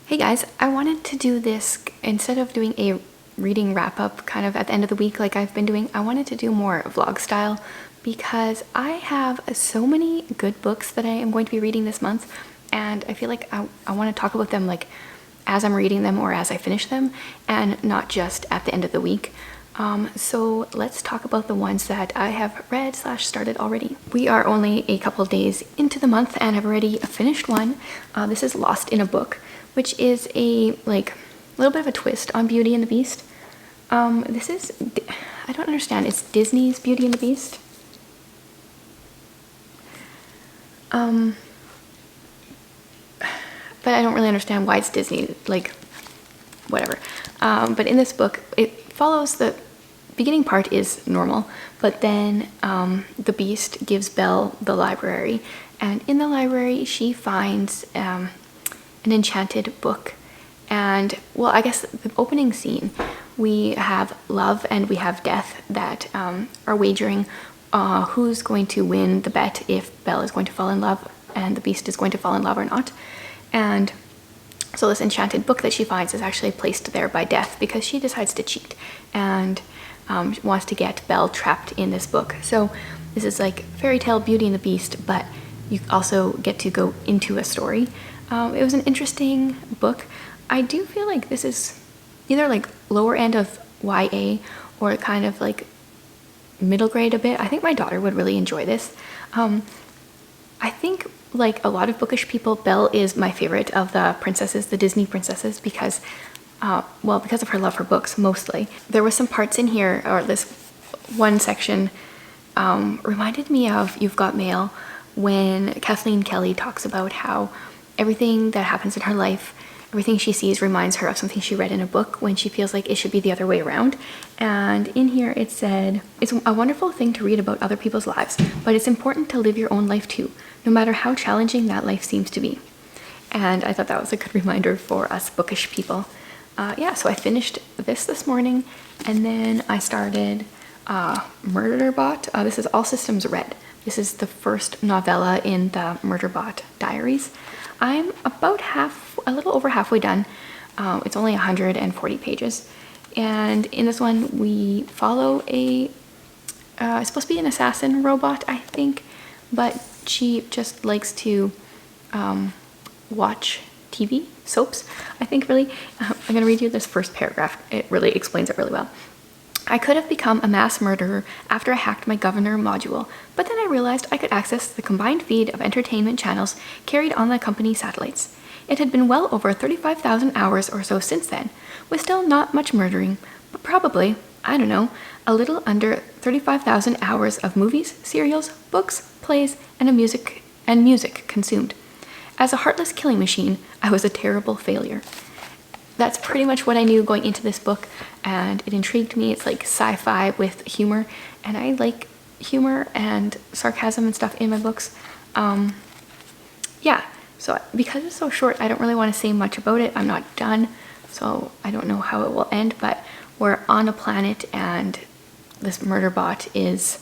Hey guys, I wanted to do this instead of doing a reading wrap up kind of at the end of the week like I've been doing. I wanted to do more vlog style because I have so many good books that I am going to be reading this month, and I feel like I want to talk about them like as I'm reading them or as I finish them, and not just at the end of the week. So let's talk about the ones that I have read / started already. We are only a couple days into the month and I've already finished one. This is Lost in a Book, which is a little bit of a twist on Beauty and the Beast. This is, I don't understand, it's Disney's Beauty and the Beast. But I don't really understand why it's Disney, like, whatever. But in this book, it follows the beginning part is normal, but then the Beast gives Belle the library, and in the library she finds an enchanted book. And well, I guess the opening scene, we have love and we have death that are wagering who's going to win the bet, if Belle is going to fall in love and the Beast is going to fall in love or not. And so this enchanted book that she finds is actually placed there by Death because she decides to cheat and wants to get Belle trapped in this book. So this is like fairy tale Beauty and the Beast, but you also get to go into a story. It was an interesting book. I do feel like this is either like lower end of YA or kind of like middle grade a bit. I think my daughter would really enjoy this. I think, like a lot of bookish people, Belle is my favorite of the princesses, the Disney princesses, because because of her love for books mostly. There was some parts in here, or this one section reminded me of You've Got Mail, when Kathleen Kelly talks about how everything that happens in her life, everything she sees reminds her of something she read in a book when she feels like it should be the other way around. And in here it said, "It's a wonderful thing to read about other people's lives, but it's important to live your own life too, no matter how challenging that life seems to be." And I thought that was a good reminder for us bookish people. Yeah, so I finished this morning, and then I started Murderbot. This is All Systems Red. This is the first novella in the Murderbot diaries. I'm about a little over halfway done. It's only 140 pages. And in this one, we follow it's supposed to be an assassin robot, I think, but she just likes to watch TV, soaps, I think, really. I'm gonna read you this first paragraph. It really explains it really well. "I could have become a mass murderer after I hacked my Governor module, but then I realized I could access the combined feed of entertainment channels carried on the company satellites. It had been well over 35,000 hours or so since then, with still not much murdering, but probably, I don't know, a little under 35,000 hours of movies, serials, books, plays, and music consumed. As a heartless killing machine, I was a terrible failure." That's pretty much what I knew going into this book, and it intrigued me. It's like sci-fi with humor, and I like humor and sarcasm and stuff in my books. Yeah, so because it's so short, I don't really want to say much about it. I'm not done, so I don't know how it will end, but we're on a planet and this murder bot is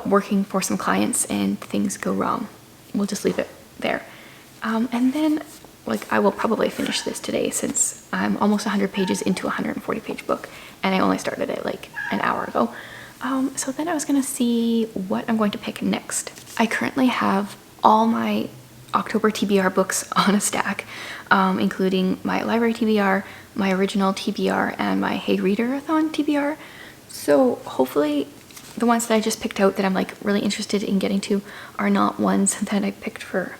working for some clients and things go wrong. We'll just leave it there. And then, I will probably finish this today since I'm almost 100 pages into a 140-page book, and I only started it like an hour ago. So then I was gonna see what I'm going to pick next. I currently have all my October TBR books on a stack, including my library TBR, my original TBR, and my Hey Reader-a-thon TBR. So hopefully the ones that I just picked out that I'm like really interested in getting to are not ones that I picked for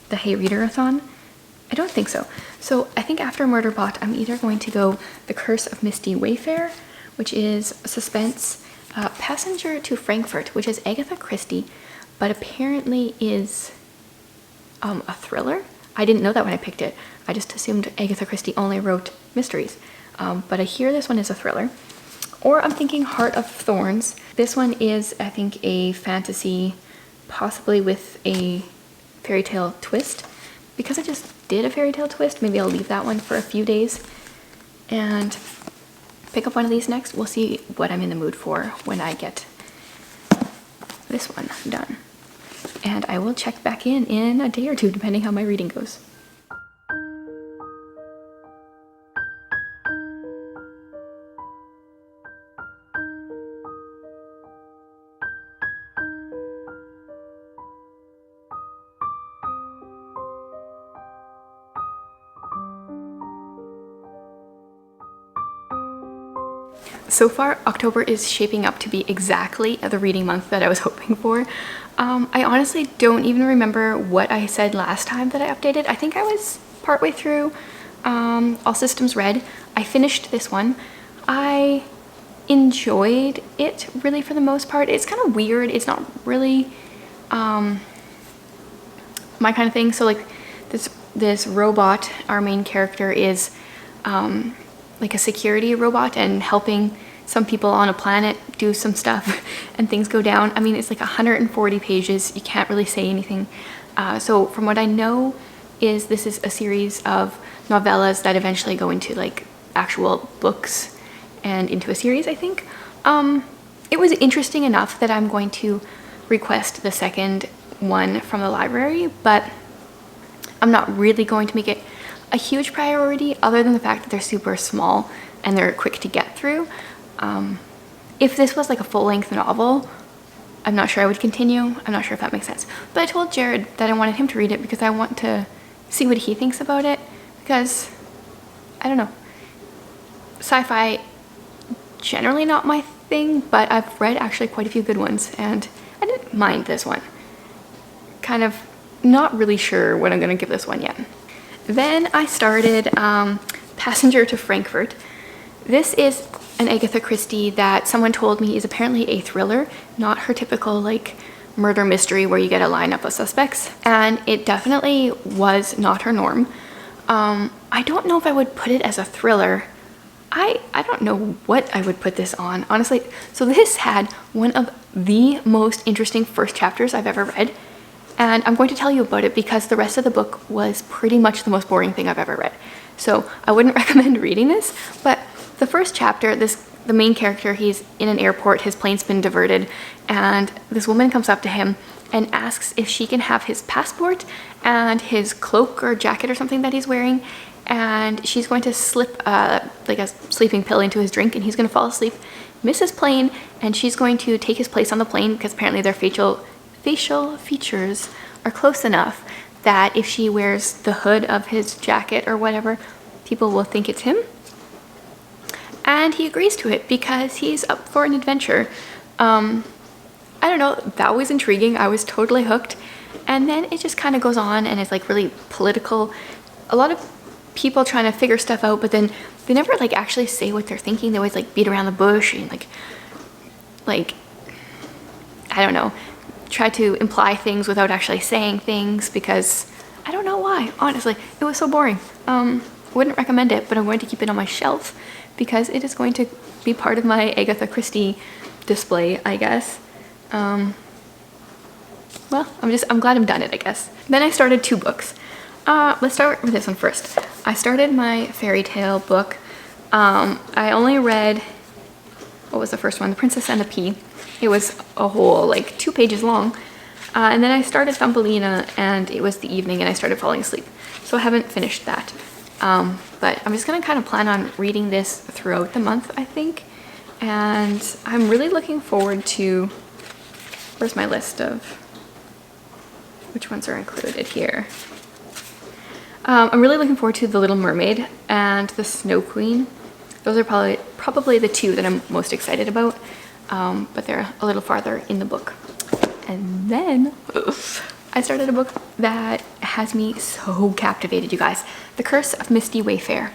the Hey Reader-a-thon. I don't think so. So I think after Murderbot, I'm either going to go The Curse of Misty Wayfair, which is suspense, Passenger to Frankfurt, which is Agatha Christie, but apparently is a thriller. I didn't know that when I picked it. I just assumed Agatha Christie only wrote mysteries, but I hear this one is a thriller. Or I'm thinking Heart of Thorns. This one is, I think, a fantasy, possibly with a fairy tale twist. Because I just did a fairy tale twist, maybe I'll leave that one for a few days and pick up one of these next. We'll see what I'm in the mood for when I get this one done. And I will check back in a day or two, depending how my reading goes. So far, October is shaping up to be exactly the reading month that I was hoping for. I honestly don't even remember what I said last time that I updated. I think I was partway through All Systems Red. I finished this one. I enjoyed it really for the most part. It's kind of weird. It's not really my kind of thing. So like this robot, our main character is like a security robot and helping some people on a planet do some stuff and things go down. I mean, it's like 140 pages. You can't really say anything. So from what I know is this is a series of novellas that eventually go into like actual books and into a series, I think. It was interesting enough that I'm going to request the second one from the library, but I'm not really going to make it a huge priority other than the fact that they're super small and they're quick to get through. If this was like a full-length novel, I'm not sure I would continue. I'm not sure if that makes sense. But I told Jared that I wanted him to read it because I want to see what he thinks about it, because I don't know. Sci-fi, generally not my thing, but I've read actually quite a few good ones and I didn't mind this one. Kind of not really sure what I'm going to give this one yet. Then I started Passenger to Frankfurt. This is an Agatha Christie that someone told me is apparently a thriller, not her typical like murder mystery where you get a lineup of suspects. And it definitely was not her norm. I don't know if I would put it as a thriller. I don't know what I would put this on, honestly. So this had one of the most interesting first chapters I've ever read. And I'm going to tell you about it because the rest of the book was pretty much the most boring thing I've ever read. So I wouldn't recommend reading this, but the first chapter, the main character, he's in an airport, his plane's been diverted, and this woman comes up to him and asks if she can have his passport and his cloak or jacket or something that he's wearing, and she's going to slip like a sleeping pill into his drink and he's going to fall asleep, miss his plane, and she's going to take his place on the plane because apparently their facial features are close enough that if she wears the hood of his jacket or whatever, people will think it's him. And he agrees to it because he's up for an adventure. I don't know, that was intriguing. I was totally hooked. And then it just kind of goes on and it's like really political. A lot of people trying to figure stuff out, but then they never like actually say what they're thinking. They always like beat around the bush and like I don't know, try to imply things without actually saying things because I don't know why, honestly. It was so boring. Wouldn't recommend it, but I'm going to keep it on my shelf because it is going to be part of my Agatha Christie display, I guess. Well, I'm glad I'm done it, I guess. Then I started 2 books. Let's start with this one first. I started my fairy tale book. I only read, what was the first one? The Princess and the Pea. It was a whole, like, 2 pages long. And then I started Thumbelina, and it was the evening, and I started falling asleep. So I haven't finished that. But I'm just gonna kind of plan on reading this throughout the month, I think. And I'm really looking forward to, where's my list of which ones are included here? I'm really looking forward to The Little Mermaid and The Snow Queen. Those are probably the 2 that I'm most excited about, but they're a little farther in the book. And then I started a book that has me so captivated, you guys. The Curse of Misty Wayfair.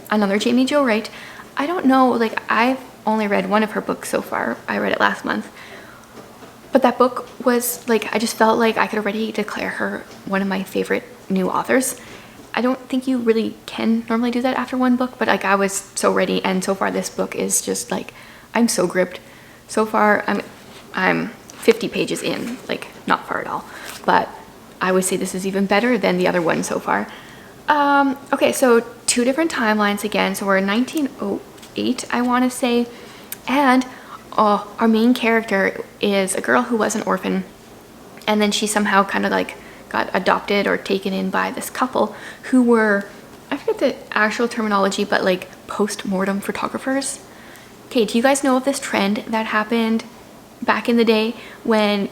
Another Jamie Jo Wright. I don't know, like, I've only read one of her books so far. I read it last month. But that book was, like, I just felt like I could already declare her one of my favorite new authors. I don't think you really can normally do that after one book, but, like, I was so ready, and so far this book is just, like, I'm so gripped. So far, I'm 50 pages in, like, not far at all. But I would say this is even better than the other one so far. Okay, so 2 different timelines again. So we're in 1908, I want to say. And our main character is a girl who was an orphan. And then she somehow kind of like got adopted or taken in by this couple who were, I forget the actual terminology, but like post-mortem photographers. Okay, do you guys know of this trend that happened back in the day when,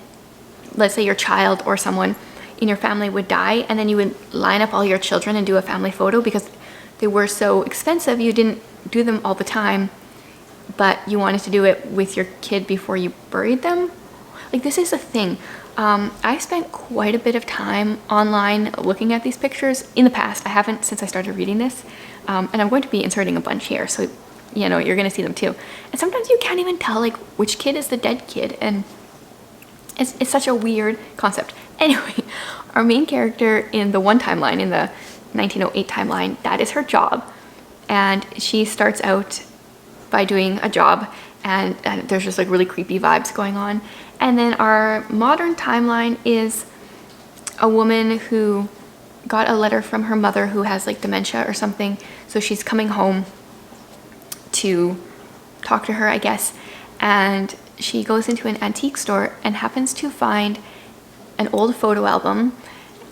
let's say, your child or someone in your family would die, and then you would line up all your children and do a family photo because they were so expensive, you didn't do them all the time, but you wanted to do it with your kid before you buried them. Like, this is a thing. I spent quite a bit of time online looking at these pictures in the past. I haven't since I started reading this, and I'm going to be inserting a bunch here, so you know you're going to see them too. And sometimes you can't even tell like which kid is the dead kid, and it's such a weird concept. Anyway, our main character in the one timeline, in the 1908 timeline, that is her job, and she starts out by doing a job, and there's just like really creepy vibes going on. And then our modern timeline is a woman who got a letter from her mother who has like dementia or something, so she's coming home to talk to her, I guess, and she goes into an antique store and happens to find an old photo album,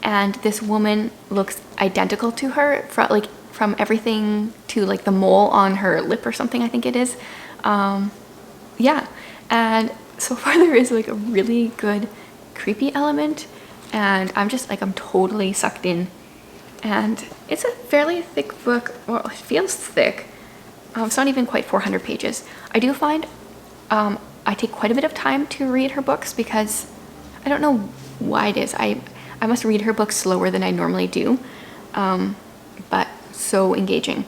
and this woman looks identical to her from everything to like the mole on her lip or something, I think it is. Yeah, and so far there is like a really good creepy element, and I'm totally sucked in. And it's a fairly thick book. Well, it feels thick. It's not even quite 400 pages. I do find I take quite a bit of time to read her books because I don't know why it is. I must read her books slower than I normally do, but so engaging.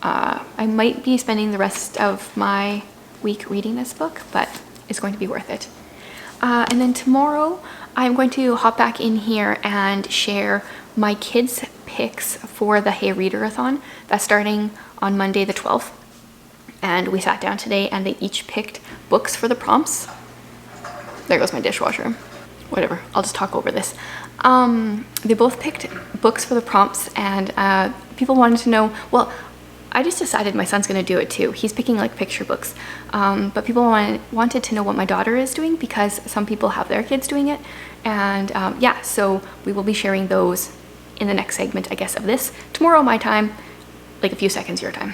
I might be spending the rest of my week reading this book, but it's going to be worth it. And then tomorrow I'm going to hop back in here and share my kids' picks for the Hey Reader-a-thon. That's starting on Monday the 12th. And we sat down today and they each picked books for the prompts. There goes my dishwasher. Whatever, I'll just talk over this. They both picked books for the prompts, and people wanted to know, well, I just decided my son's gonna do it too. He's picking like picture books. But people wanted to know what my daughter is doing because some people have their kids doing it. And yeah, so we will be sharing those in the next segment, I guess, of this. Tomorrow my time, like a few seconds your time.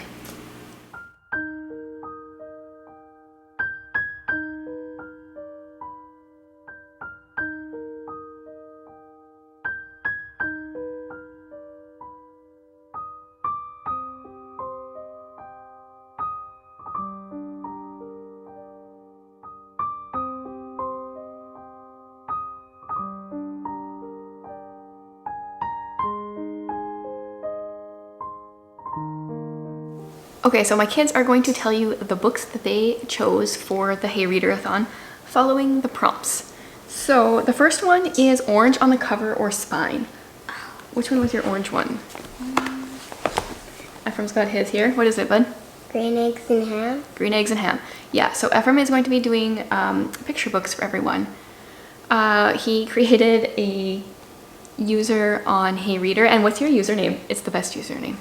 Okay, so my kids are going to tell you the books that they chose for the Hey Reader-a-thon following the prompts. So the first one is Orange on the Cover or Spine. Which one was your orange one? Ephraim's got his here. What is it, bud? Green Eggs and Ham. Green Eggs and Ham. Yeah, so Ephraim is going to be doing picture books for everyone. He created a user on Hey Reader, and what's your username? It's the best username.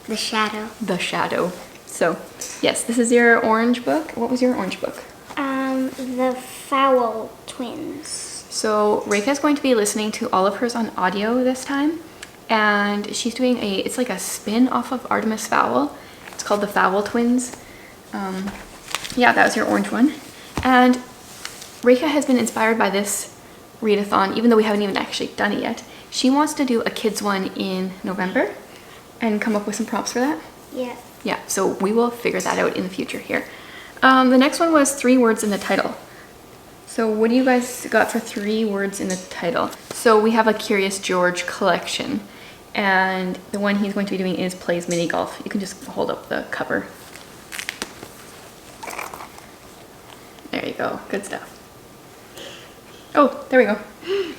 The Shadow. The Shadow. So, yes, this is your orange book. What was your orange book? The Fowl Twins. So, Reika is going to be listening to all of hers on audio this time, and she's doing it's like a spin off of Artemis Fowl. It's called the Fowl Twins. Yeah, that was your orange one. And Reika has been inspired by this readathon, even though we haven't even actually done it yet. She wants to do a kids one in November and come up with some prompts for that. Yeah. Yeah, so we will figure that out in the future here. The next one was 3 words in the title. So what do you guys got for 3 words in the title? So we have a Curious George collection, and the one he's going to be doing is Plays Mini Golf. You can just hold up the cover. There you go, good stuff. Oh, there we go.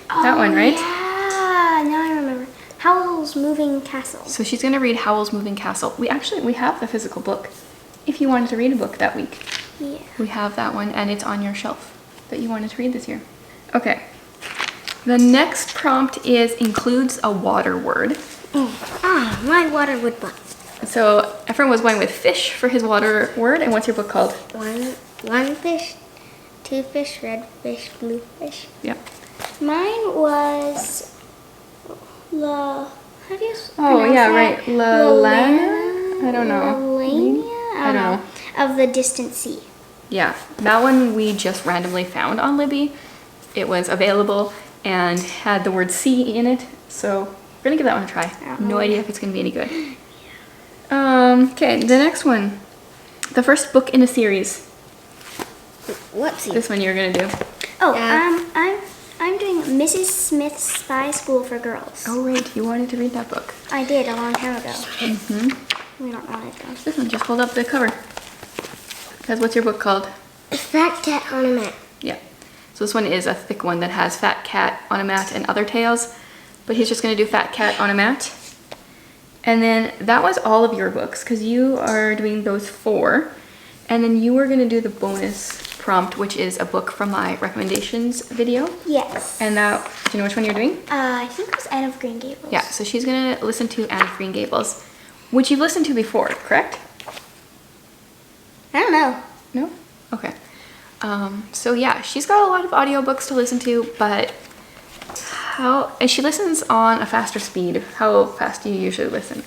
That one, right? Yeah, now I remember. Howl's Moving Castle. So she's gonna read Howl's Moving Castle. We have the physical book. If you wanted to read a book that week, Yeah. we have that one, and it's on your shelf that you wanted to read this year. Okay. The next prompt includes a water word. My water would book. So Ephraim was going with fish for his water word, and what's your book called? One fish, 2 fish, red fish, blue fish. Yep. Mine was how do you Oh pronounce yeah, that? right. Lalana? I don't know. Lalania? I don't know. Of the Distant Sea. Yeah, that one we just randomly found on Libby. It was available and had the word sea in it, so we're gonna give that one a try. No idea if it's gonna be any good. Okay, the next one. the first book in a series. Whoopsie. This one you're gonna do. Oh, I'm doing Mrs. Smith's Spy School for Girls. Oh right, you wanted to read that book. I did a long time ago. We don't want it though. This one, just hold up the cover. Because what's your book called? Fat Cat on a Mat. Yeah. So this one is a thick one that has Fat Cat on a Mat and other tales. But he's just gonna do Fat Cat on a Mat. And then that was all of your books, because you are doing those 4. And then you were gonna do the bonus prompt, which is a book from my recommendations video. Yes. And that, do you know which one you're doing? I think it was Anne of Green Gables. Yeah, so she's gonna listen to Anne of Green Gables, which you've listened to before, correct? I don't know. No? Okay. So yeah, she's got a lot of audiobooks to listen to, but and she listens on a faster speed. How fast do you usually listen?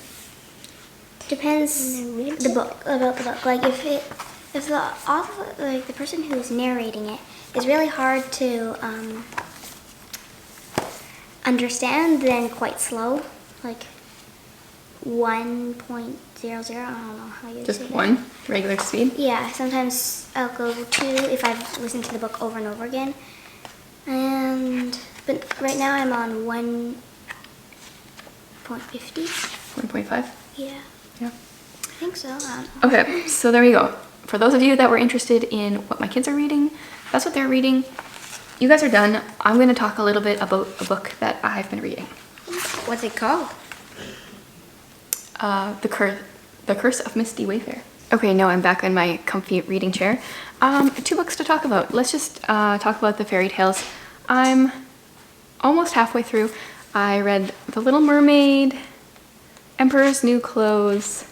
Depends about the book. Like if the author, like the person who is narrating it, is really hard to understand, then quite slow, like 1.00. I don't know how you Just say that. 1 regular speed? Yeah, sometimes I'll go 2 if I've listened to the book over and over again. But right now I'm on 1.50. 1.5? Yeah, Yeah. I think so. I don't know. Okay, so there we go. For those of you that were interested in what my kids are reading, that's what they're reading. You guys are done. I'm going to talk a little bit about a book that I've been reading. What's it called? The Curse of Misty Wayfair. Okay, now I'm back in my comfy reading chair. 2 books to talk about. Let's just talk about the fairy tales. I'm almost halfway through. I read The Little Mermaid, Emperor's New Clothes,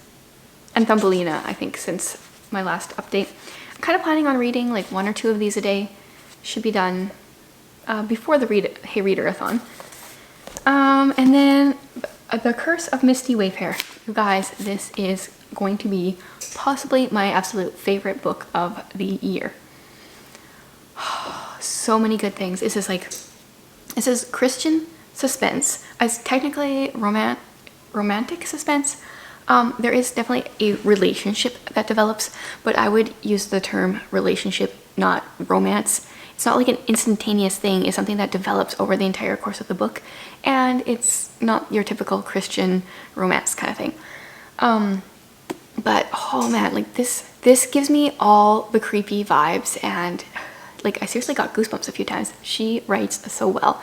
and Thumbelina, I think, since my last update. I'm kind of planning on reading like 1 or 2 of these a day. Should be done before the Hey Reader-a-thon. And then The Curse of Misty Wayfair. You guys, this is going to be possibly my absolute favorite book of the year. So many good things. This is Christian suspense. As technically romantic suspense. There is definitely a relationship that develops, but I would use the term relationship, not romance. It's not like an instantaneous thing. It's something that develops over the entire course of the book, and it's not your typical Christian romance kind of thing. But oh man, like this gives me all the creepy vibes, and like I seriously got goosebumps a few times. She writes so well.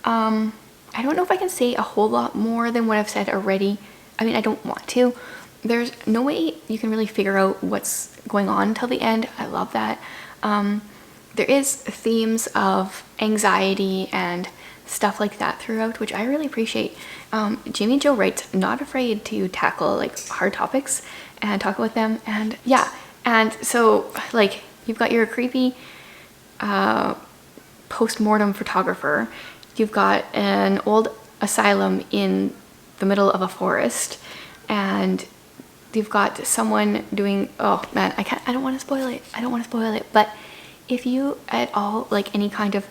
I don't know if I can say a whole lot more than what I've said already. I mean, I don't want to. There's no way you can really figure out what's going on until the end. I love that. There is themes of anxiety and stuff like that throughout, which I really appreciate. Jamie Jo writes not afraid to tackle like hard topics and talk about them. And yeah, and so like you've got your creepy post-mortem photographer. You've got an old asylum in the middle of a forest, and you've got someone doing, oh man, I don't want to spoil it, but if you at all like any kind of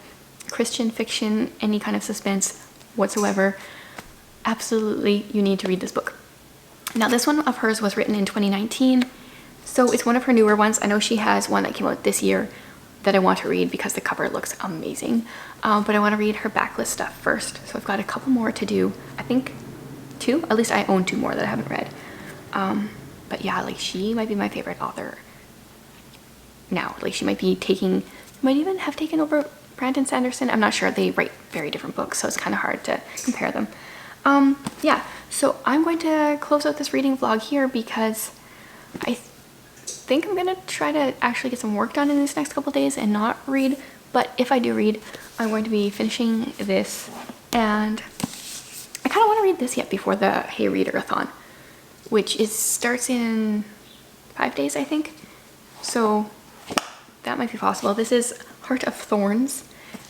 Christian fiction, any kind of suspense whatsoever, absolutely you need to read this book. Now this one of hers was written in 2019, so it's one of her newer ones. I know she has one that came out this year that I want to read because the cover looks amazing, but I want to read her backlist stuff first, so I've got a couple more to do. I think 2, at least I own 2 more that I haven't read. But yeah, like she might be my favorite author now. Like she might even have taken over Brandon Sanderson. I'm not sure. They write very different books, so it's kind of hard to compare them. Yeah, so I'm going to close out this reading vlog here because I think I'm gonna try to actually get some work done in these next couple days and not read. But if I do read, I'm going to be finishing this, and I kind of want to read this yet before the Hey Reader-a-thon, which starts in 5 days, I think. So that might be possible. This is Heart of Thorns.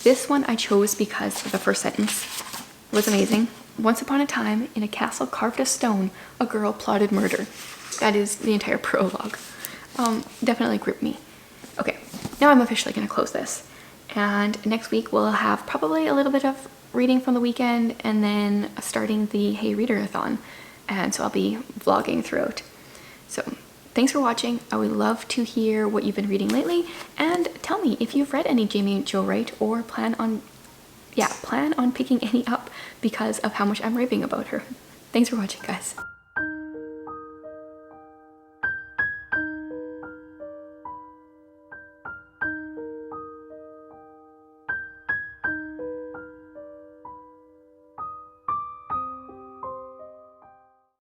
This one I chose because the first sentence was amazing. Once upon a time, in a castle carved of stone, a girl plotted murder. That is the entire prologue. Definitely gripped me. Okay, now I'm officially going to close this. And next week we'll have probably a little bit of reading from the weekend, and then starting the Hey Reader-a-thon. And so I'll be vlogging throughout. So thanks for watching. I would love to hear what you've been reading lately, and tell me if you've read any Jamie Jo Wright or plan on picking any up because of how much I'm raving about her. Thanks for watching, guys.